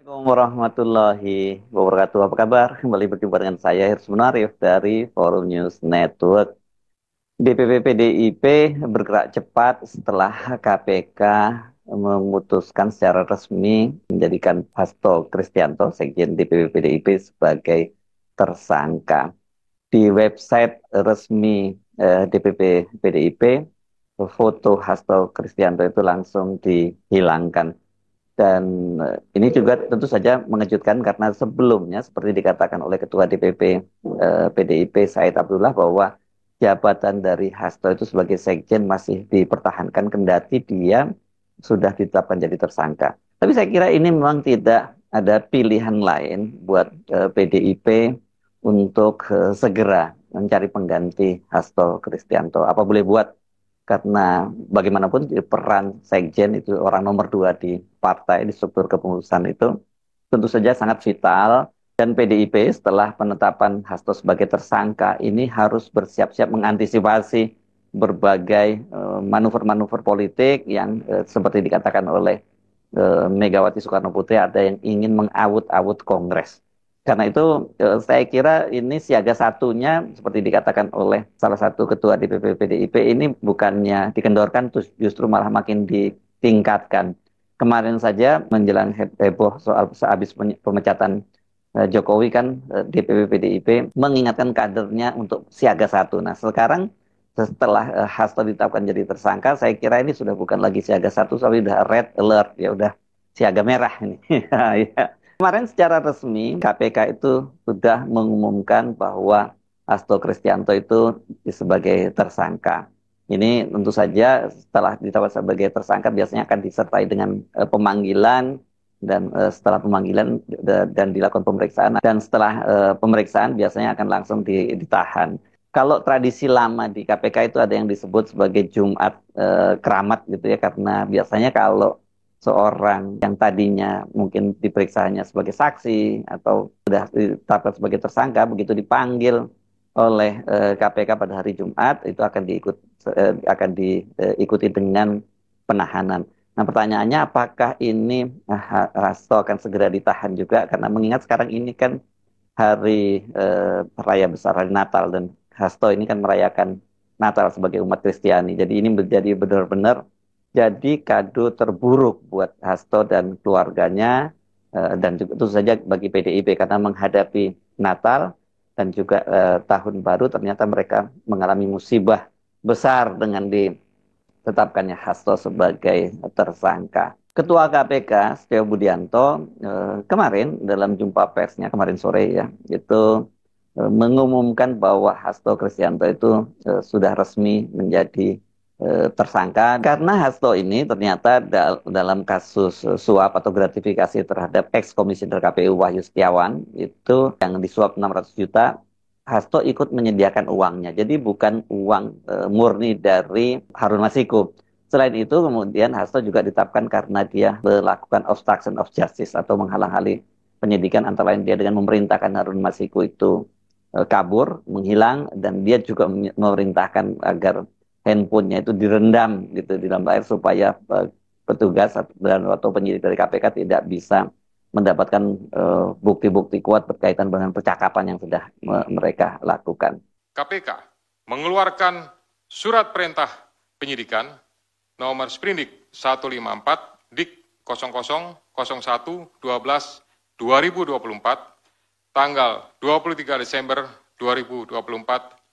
Assalamualaikum warahmatullahi wabarakatuh. Apa kabar? Kembali berjumpa dengan saya Hirsman Arif dari Forum News Network. DPP PDIP bergerak cepat setelah KPK memutuskan secara resmi menjadikan Hasto Kristianto, Sekjen DPP PDIP sebagai tersangka. Di website resmi DPP PDIP, foto Hasto Kristianto itu langsung dihilangkan. Dan ini juga tentu saja mengejutkan karena sebelumnya seperti dikatakan oleh Ketua DPP PDIP Said Abdullah bahwa jabatan dari Hasto itu sebagai sekjen masih dipertahankan kendati dia sudah ditetapkan jadi tersangka. Tapi saya kira ini memang tidak ada pilihan lain buat PDIP untuk segera mencari pengganti Hasto Kristianto. Apa boleh buat, karena bagaimanapun peran sekjen itu orang nomor dua di partai di struktur kepengurusan itu tentu saja sangat vital, dan PDIP setelah penetapan Hasto sebagai tersangka ini harus bersiap-siap mengantisipasi berbagai manuver-manuver politik yang seperti dikatakan oleh Megawati Soekarno Putri, ada yang ingin mengawut-awut Kongres. Karena itu saya kira ini siaga satunya seperti dikatakan oleh salah satu ketua DPP PDIP ini bukannya dikendorkan, justru malah makin ditingkatkan. Kemarin saja menjelang heboh soal sehabis pemecatan Jokowi kan DPP PDIP mengingatkan kadernya untuk siaga satu. Nah sekarang setelah Hasto ditetapkan jadi tersangka, saya kira ini sudah bukan lagi siaga satu, tapi sudah red alert, ya udah siaga merah ini. Ya. Kemarin secara resmi KPK itu sudah mengumumkan bahwa Hasto Kristianto itu sebagai tersangka. Ini tentu saja setelah ditetapkan sebagai tersangka biasanya akan disertai dengan pemanggilan, dan setelah pemanggilan dan dilakukan pemeriksaan, dan setelah pemeriksaan biasanya akan langsung ditahan. Kalau tradisi lama di KPK itu ada yang disebut sebagai Jumat keramat gitu ya, karena biasanya kalau seorang yang tadinya mungkin diperiksa hanya sebagai saksi atau sudah ditetapkan sebagai tersangka, begitu dipanggil oleh KPK pada hari Jumat itu akan diikuti dengan penahanan. Nah, pertanyaannya apakah ini Hasto akan segera ditahan juga, karena mengingat sekarang ini kan hari raya besar, hari Natal, dan Hasto ini kan merayakan Natal sebagai umat Kristiani. Jadi ini menjadi benar-benar jadi kado terburuk buat Hasto dan keluarganya, dan juga tentu saja bagi PDIP karena menghadapi Natal dan juga tahun baru ternyata mereka mengalami musibah besar dengan ditetapkannya Hasto sebagai tersangka. Ketua KPK Setio Budianto kemarin dalam jumpa persnya kemarin sore ya itu mengumumkan bahwa Hasto Kristianto itu sudah resmi menjadi tersangka karena Hasto ini ternyata dalam kasus suap atau gratifikasi terhadap ex-komisioner KPU Wahyu Setiawan itu yang disuap 600 juta. Hasto ikut menyediakan uangnya. Jadi bukan uang murni dari Harun Masiku. Selain itu, kemudian Hasto juga ditetapkan karena dia melakukan obstruction of justice atau menghalang-hali penyidikan, antara lain dia dengan memerintahkan Harun Masiku itu kabur, menghilang, dan dia juga memerintahkan agar handphonenya itu direndam gitu di dalam air supaya petugas atau penyidik dari KPK tidak bisa mendapatkan bukti-bukti kuat berkaitan dengan percakapan yang sudah mereka lakukan. KPK mengeluarkan surat perintah penyidikan nomor Sprindik 154 Dik 000112/2024 tanggal 23 Desember 2024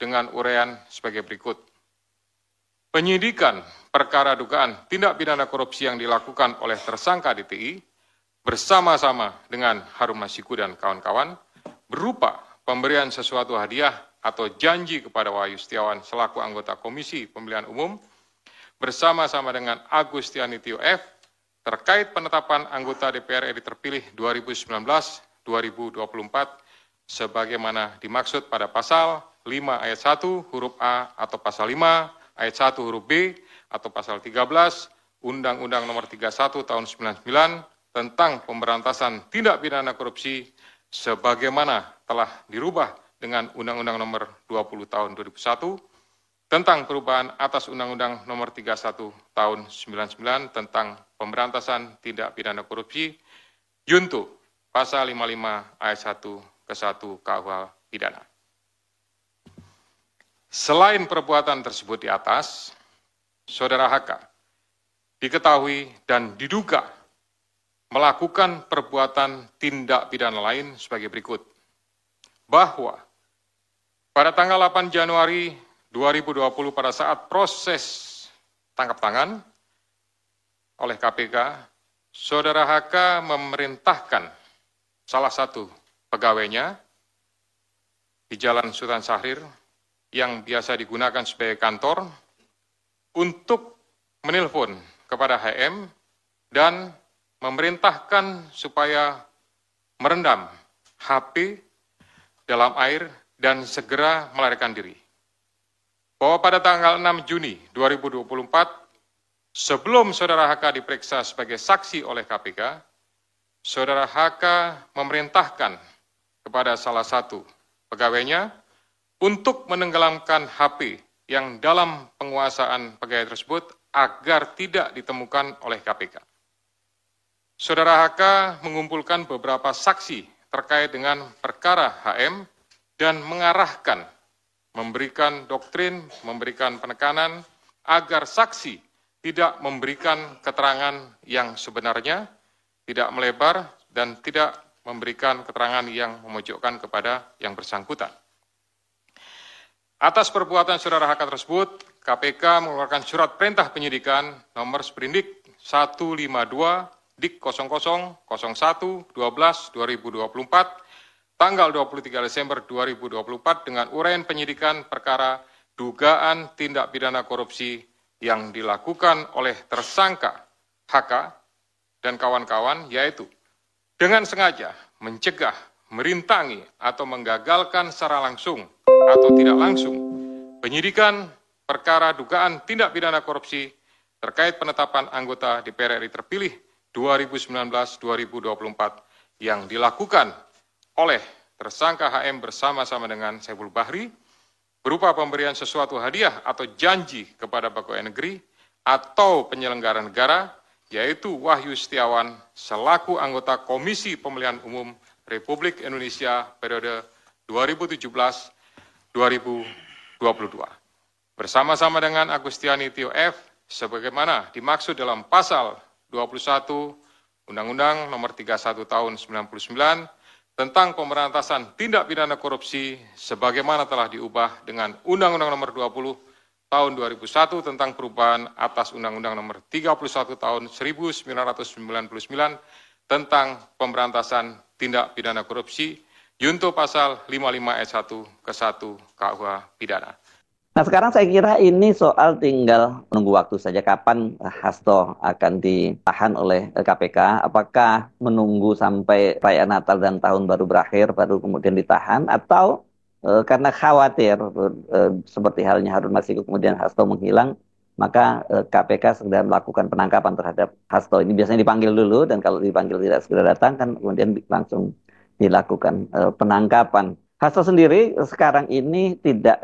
dengan uraian sebagai berikut. Penyidikan perkara dugaan tindak pidana korupsi yang dilakukan oleh tersangka DTI bersama-sama dengan Harun Masiku dan kawan-kawan berupa pemberian sesuatu hadiah atau janji kepada Wahyu Setiawan selaku anggota Komisi Pemilihan Umum bersama-sama dengan Agus Tianitio F terkait penetapan anggota DPR RI terpilih 2019-2024 sebagaimana dimaksud pada pasal 5 ayat 1 huruf A atau pasal 5 ayat 1 huruf B atau pasal 13 Undang-Undang Nomor 31 Tahun 99 tentang pemberantasan tindak pidana korupsi sebagaimana telah dirubah dengan Undang-Undang Nomor 20 Tahun 2001 tentang perubahan atas Undang-Undang Nomor 31 Tahun 99 tentang pemberantasan tindak pidana korupsi, junto Pasal 55 ayat 1 ke 1 KUH Pidana. Selain perbuatan tersebut di atas, Saudara HK diketahui dan diduga melakukan perbuatan tindak pidana lain sebagai berikut. Bahwa pada tanggal 8 Januari 2020 pada saat proses tangkap tangan oleh KPK, Saudara HK memerintahkan salah satu pegawainya di Jalan Sultan Syahrir yang biasa digunakan sebagai kantor untuk menelpon kepada HM dan memerintahkan supaya merendam HP dalam air dan segera melarikan diri. Bahwa pada tanggal 6 Juni 2024, sebelum Saudara HK diperiksa sebagai saksi oleh KPK, Saudara HK memerintahkan kepada salah satu pegawainya untuk menenggelamkan HP yang dalam penguasaan pegawai tersebut agar tidak ditemukan oleh KPK. Saudara HK mengumpulkan beberapa saksi terkait dengan perkara HM dan mengarahkan, memberikan doktrin, memberikan penekanan agar saksi tidak memberikan keterangan yang sebenarnya, tidak melebar, dan tidak memberikan keterangan yang memojokkan kepada yang bersangkutan. Atas perbuatan Saudara HK tersebut, KPK mengeluarkan surat perintah penyidikan nomor Sprindik 152 Dik 0001 12 2024 tanggal 23 Desember 2024 dengan uraian penyidikan perkara dugaan tindak pidana korupsi yang dilakukan oleh tersangka HK dan kawan-kawan, yaitu dengan sengaja mencegah, merintangi, atau menggagalkan secara langsung atau tidak langsung penyidikan perkara dugaan tindak pidana korupsi terkait penetapan anggota DPR RI terpilih 2019-2024 yang dilakukan oleh tersangka HM bersama-sama dengan Saiful Bahri berupa pemberian sesuatu hadiah atau janji kepada pegawai negeri atau penyelenggara negara, yaitu Wahyu Setiawan selaku anggota Komisi Pemilihan Umum Republik Indonesia periode 2017-2022. Bersama-sama dengan Agustiani Tio F. sebagaimana dimaksud dalam pasal 21 Undang-Undang Nomor 31 Tahun 99 tentang pemberantasan tindak pidana korupsi sebagaimana telah diubah dengan Undang-Undang Nomor 20 Tahun 2001 tentang perubahan atas Undang-Undang Nomor 31 Tahun 1999 tentang pemberantasan tindak pidana korupsi junto pasal 55 ayat 1 ke 1 KUH Pidana. Nah, sekarang saya kira ini soal tinggal menunggu waktu saja kapan Hasto akan ditahan oleh KPK. Apakah menunggu sampai perayaan Natal dan Tahun Baru berakhir baru kemudian ditahan, atau karena khawatir seperti halnya Harun Masiku kemudian Hasto menghilang, maka KPK segera melakukan penangkapan terhadap Hasto. Ini biasanya dipanggil dulu, dan kalau dipanggil tidak segera datang kan kemudian langsung dilakukan penangkapan. Hasto sendiri sekarang ini tidak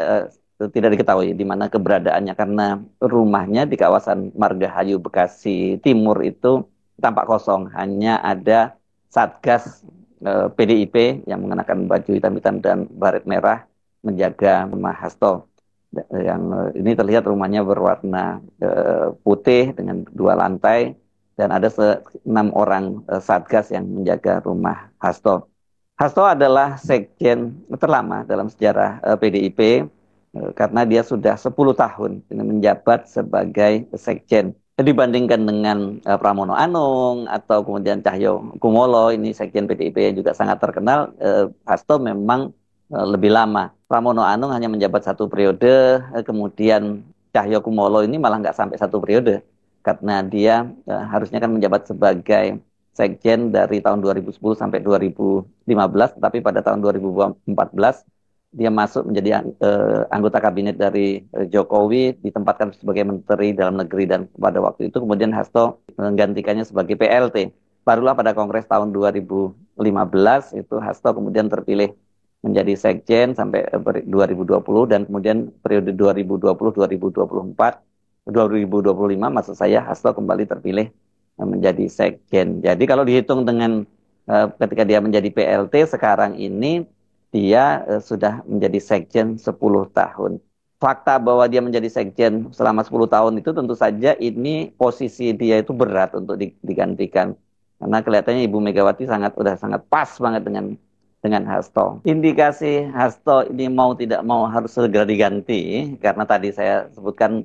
diketahui di mana keberadaannya karena rumahnya di kawasan Margahayu Bekasi Timur itu tampak kosong, hanya ada Satgas PDIP yang mengenakan baju hitam-hitam dan baret merah menjaga rumah Hasto. Yang ini terlihat rumahnya berwarna putih dengan 2 lantai dan ada 6 orang Satgas yang menjaga rumah Hasto. Hasto adalah sekjen terlama dalam sejarah PDIP karena dia sudah 10 tahun menjabat sebagai sekjen. Dibandingkan dengan Pramono Anung atau kemudian Cahyo Kumolo, ini sekjen PDIP yang juga sangat terkenal, Hasto memang lebih lama. Pramono Anung hanya menjabat 1 periode, kemudian Cahyo Kumolo ini malah nggak sampai 1 periode, karena dia harusnya kan menjabat sebagai sekjen dari tahun 2010 sampai 2015, tetapi pada tahun 2014 dia masuk menjadi anggota kabinet dari Jokowi, ditempatkan sebagai Menteri Dalam Negeri, dan pada waktu itu kemudian Hasto menggantikannya sebagai PLT. Barulah pada Kongres tahun 2015 itu Hasto kemudian terpilih menjadi sekjen sampai 2020, dan kemudian periode 2020-2025 maksud saya Hasto kembali terpilih menjadi sekjen. Jadi kalau dihitung dengan ketika dia menjadi PLT sekarang ini dia sudah menjadi sekjen 10 tahun. Fakta bahwa dia menjadi sekjen selama 10 tahun itu tentu saja ini posisi dia itu berat untuk digantikan. Karena kelihatannya Ibu Megawati udah sangat pas banget dengan Hasto. Indikasi Hasto ini mau tidak mau harus segera diganti karena tadi saya sebutkan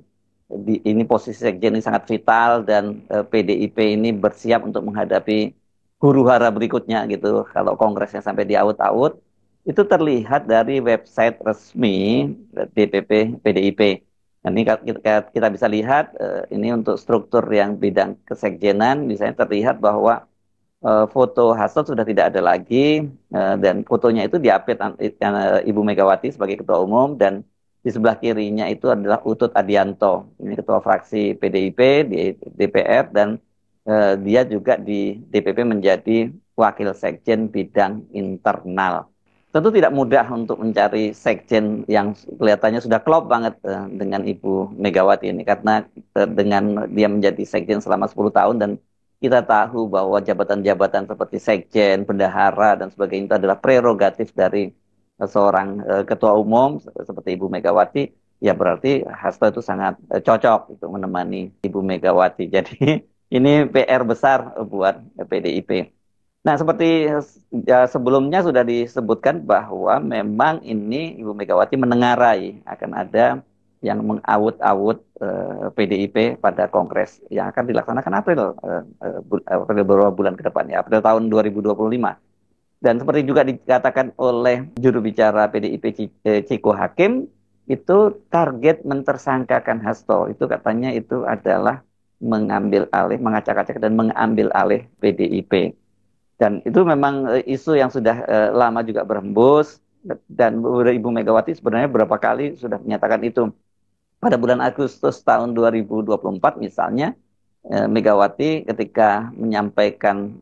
ini posisi sekjen ini sangat vital dan PDIP ini bersiap untuk menghadapi huru hara berikutnya gitu. Kalau kongresnya sampai diaut-aut, itu terlihat dari website resmi DPP PDIP. Nah, ini kita bisa lihat ini untuk struktur yang bidang kesekjenan, misalnya terlihat bahwa foto Hasto sudah tidak ada lagi dan fotonya itu diupdate Ibu Megawati sebagai ketua umum dan di sebelah kirinya itu adalah Utut Adianto, ini ketua fraksi PDIP di DPR dan dia juga di DPP menjadi wakil sekjen bidang internal. Tentu tidak mudah untuk mencari sekjen yang kelihatannya sudah klop banget dengan Ibu Megawati ini karena dengan dia menjadi sekjen selama 10 tahun dan kita tahu bahwa jabatan-jabatan seperti sekjen, bendahara dan sebagainya itu adalah prerogatif dari seorang ketua umum seperti Ibu Megawati, ya berarti Hasto itu sangat cocok untuk menemani Ibu Megawati. Jadi ini PR besar buat PDIP. Nah, seperti sebelumnya sudah disebutkan bahwa memang ini Ibu Megawati menengarai akan ada yang mengaut-aut PDIP pada kongres yang akan dilaksanakan April beberapa bulan ke depan ya, April tahun 2025. Dan seperti juga dikatakan oleh juru bicara PDIP Ciko Hakim, itu target mentersangkakan Hasto itu katanya itu adalah mengambil alih, mengacak-acak dan mengambil alih PDIP. Dan itu memang isu yang sudah lama juga berhembus dan Ibu Megawati sebenarnya beberapa kali sudah menyatakan itu. Pada bulan Agustus tahun 2024 misalnya, Megawati ketika menyampaikan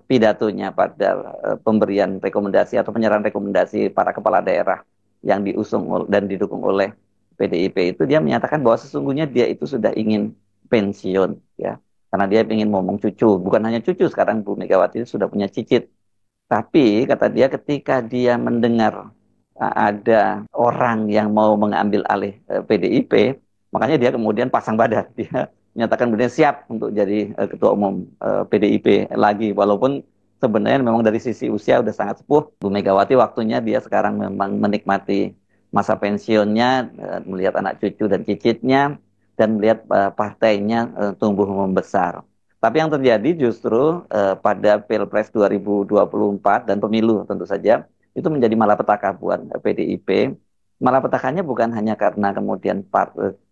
pidatonya pada pemberian rekomendasi atau penyerahan rekomendasi para kepala daerah yang diusung dan didukung oleh PDIP itu dia menyatakan bahwa sesungguhnya dia itu sudah ingin pensiun ya karena dia ingin ngomong cucu, bukan hanya cucu, sekarang Bu Megawati sudah punya cicit. Tapi kata dia ketika dia mendengar ada orang yang mau mengambil alih PDIP, makanya dia kemudian pasang badan. Dia menyatakan benar siap untuk jadi ketua umum PDIP lagi. Walaupun sebenarnya memang dari sisi usia udah sangat sepuh. Bu Megawati waktunya dia sekarang memang menikmati masa pensiunnya, melihat anak cucu dan cicitnya, dan melihat partainya tumbuh membesar. Tapi yang terjadi justru pada Pilpres 2024 dan pemilu tentu saja, itu menjadi malapetaka buat PDIP. Malapetakannya bukan hanya karena kemudian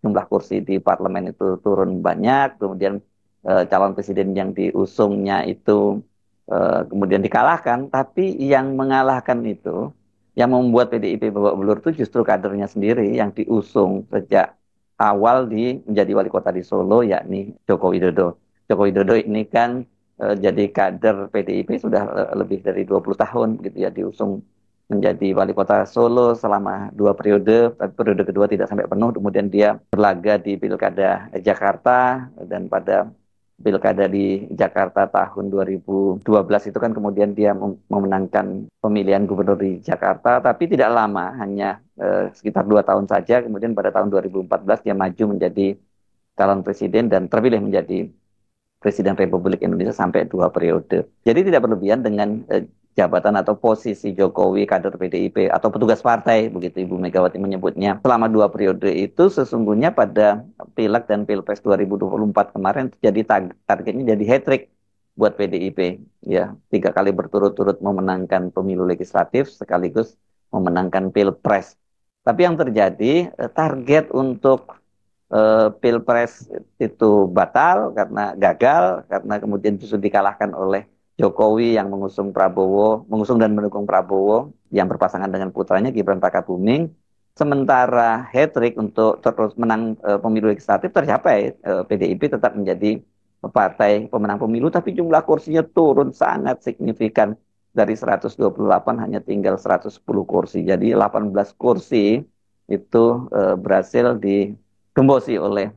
jumlah kursi di parlemen itu turun banyak, kemudian calon presiden yang diusungnya itu kemudian dikalahkan, tapi yang mengalahkan itu, yang membuat PDIP babak belur itu justru kadernya sendiri yang diusung sejak awal menjadi wali kota di Solo, yakni Joko Widodo. Joko Widodo ini kan jadi kader PDIP sudah lebih dari 20 tahun gitu ya, diusung menjadi wali kota Solo selama 2 periode, tapi periode kedua tidak sampai penuh, kemudian dia berlaga di Pilkada Jakarta, dan pada Pilkada di Jakarta tahun 2012 itu kan kemudian dia memenangkan pemilihan gubernur di Jakarta, tapi tidak lama, hanya sekitar 2 tahun saja, kemudian pada tahun 2014 dia maju menjadi calon presiden dan terpilih menjadi Presiden Republik Indonesia sampai 2 periode. Jadi tidak berlebihan dengan jabatan atau posisi Jokowi, kader PDIP, atau petugas partai, begitu Ibu Megawati menyebutnya. Selama 2 periode itu sesungguhnya pada Pileg dan Pilpres 2024 kemarin jadi targetnya jadi hat-trick buat PDIP. Ya, 3 kali berturut-turut memenangkan pemilu legislatif sekaligus memenangkan Pilpres. Tapi yang terjadi target untuk Pilpres itu batal karena gagal, karena kemudian justru dikalahkan oleh Jokowi yang mengusung dan mendukung Prabowo yang berpasangan dengan putranya Gibran Rakabuming. Sementara hat-trick untuk terus menang pemilu legislatif tercapai, PDIP tetap menjadi partai pemenang pemilu, tapi jumlah kursinya turun sangat signifikan. Dari 128 hanya tinggal 110 kursi. Jadi 18 kursi itu berhasil digembosi oleh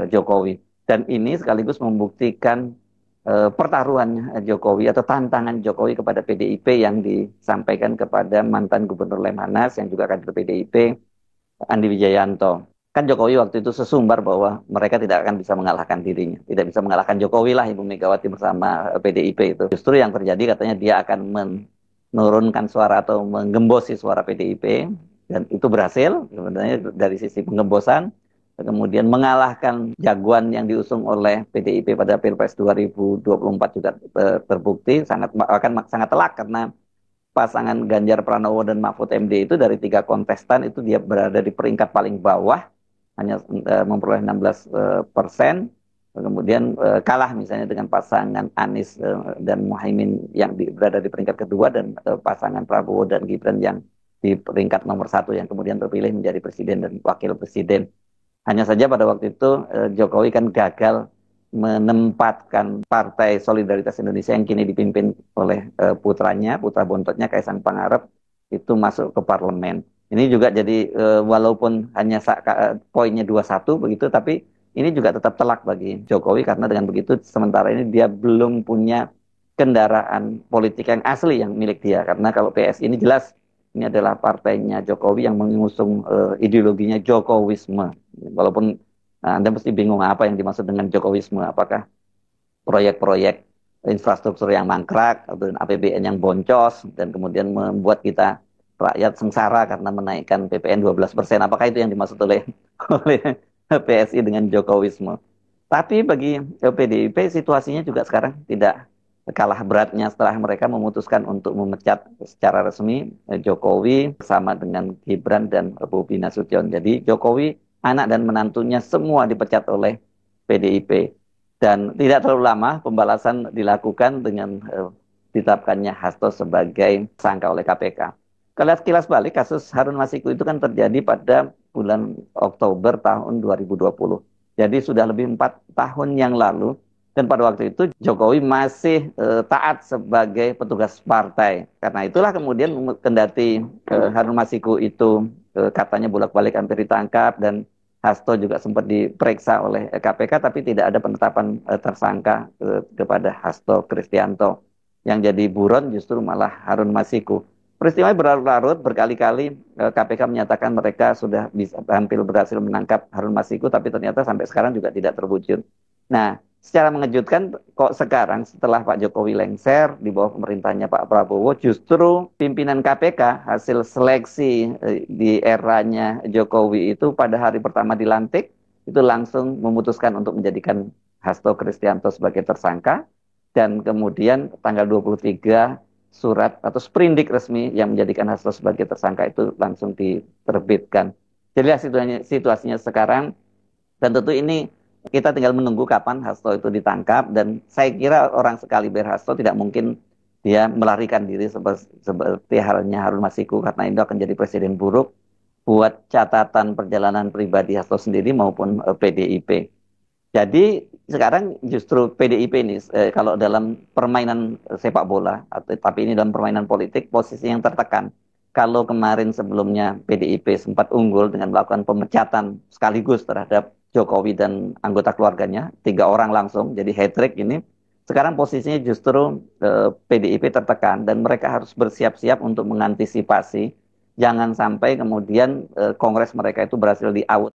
Jokowi. Dan ini sekaligus membuktikan pertaruhan Jokowi atau tantangan Jokowi kepada PDIP yang disampaikan kepada mantan Gubernur Lemhanas yang juga kader PDIP, Andi Wijayanto. Kan Jokowi waktu itu sesumbar bahwa mereka tidak akan bisa mengalahkan dirinya. Tidak bisa mengalahkan Jokowi lah Ibu Megawati bersama PDIP itu. Justru yang terjadi katanya dia akan menurunkan suara atau menggembosi suara PDIP. Dan itu berhasil sebenarnya dari sisi penggembosan. Kemudian mengalahkan jagoan yang diusung oleh PDIP pada Pilpres 2024 juga terbukti akan sangat telak karena pasangan Ganjar Pranowo dan Mahfud MD itu dari 3 kontestan itu dia berada di peringkat paling bawah hanya memperoleh 16%. Kemudian kalah misalnya dengan pasangan Anies dan Muhaimin yang berada di peringkat kedua dan pasangan Prabowo dan Gibran yang di peringkat nomor 1 yang kemudian terpilih menjadi presiden dan wakil presiden. Hanya saja pada waktu itu Jokowi kan gagal menempatkan Partai Solidaritas Indonesia yang kini dipimpin oleh putranya, putra bontotnya Kaisang Pangarep itu masuk ke parlemen. Ini juga jadi walaupun hanya poinnya 21 begitu, tapi ini juga tetap telak bagi Jokowi karena dengan begitu sementara ini dia belum punya kendaraan politik yang asli yang milik dia. Karena kalau PSI ini jelas ini adalah partainya Jokowi yang mengusung ideologinya Jokowisme. Walaupun Anda mesti bingung apa yang dimaksud dengan Jokowisme. Apakah proyek-proyek infrastruktur yang mangkrak, atau APBN yang boncos, dan kemudian membuat kita rakyat sengsara karena menaikkan PPN 12%. Apakah itu yang dimaksud oleh PSI dengan Jokowisme? Tapi bagi PDIP situasinya juga sekarang tidak kalah beratnya setelah mereka memutuskan untuk memecat secara resmi Jokowi bersama dengan Gibran dan Bobi Nasution. Jadi Jokowi, anak dan menantunya semua dipecat oleh PDIP. Dan tidak terlalu lama pembalasan dilakukan dengan ditetapkannya Hasto sebagai tersangka oleh KPK. Kalau kilas balik, kasus Harun Masiku itu kan terjadi pada bulan Oktober tahun 2020. Jadi sudah lebih 4 tahun yang lalu. Dan pada waktu itu Jokowi masih taat sebagai petugas partai. Karena itulah kemudian kendati Harun Masiku itu katanya bolak-balik hampir ditangkap dan Hasto juga sempat diperiksa oleh KPK, tapi tidak ada penetapan tersangka kepada Hasto Kristianto. Yang jadi buron justru malah Harun Masiku. Peristiwa berlarut-larut, berkali-kali KPK menyatakan mereka sudah hampir berhasil menangkap Harun Masiku, tapi ternyata sampai sekarang juga tidak terwujud. Nah, secara mengejutkan kok sekarang setelah Pak Jokowi lengser di bawah pemerintahnya Pak Prabowo, justru pimpinan KPK hasil seleksi di eranya Jokowi itu pada hari pertama dilantik, itu langsung memutuskan untuk menjadikan Hasto Kristianto sebagai tersangka, dan kemudian tanggal 23 surat atau sprindik resmi yang menjadikan Hasto sebagai tersangka itu langsung diterbitkan. Jadi situasinya sekarang, dan tentu ini kita tinggal menunggu kapan Hasto itu ditangkap, dan saya kira orang sekaliber Hasto tidak mungkin dia melarikan diri seperti halnya Harun Masiku, karena itu akan jadi presiden buruk buat catatan perjalanan pribadi Hasto sendiri maupun PDIP. Jadi sekarang justru PDIP ini kalau dalam permainan sepak bola, tapi ini dalam permainan politik posisi yang tertekan. Kalau kemarin sebelumnya PDIP sempat unggul dengan melakukan pemecatan sekaligus terhadap Jokowi dan anggota keluarganya, 3 orang langsung, jadi hat-trick ini. Sekarang posisinya justru PDIP tertekan dan mereka harus bersiap-siap untuk mengantisipasi jangan sampai kemudian kongres mereka itu berhasil di-out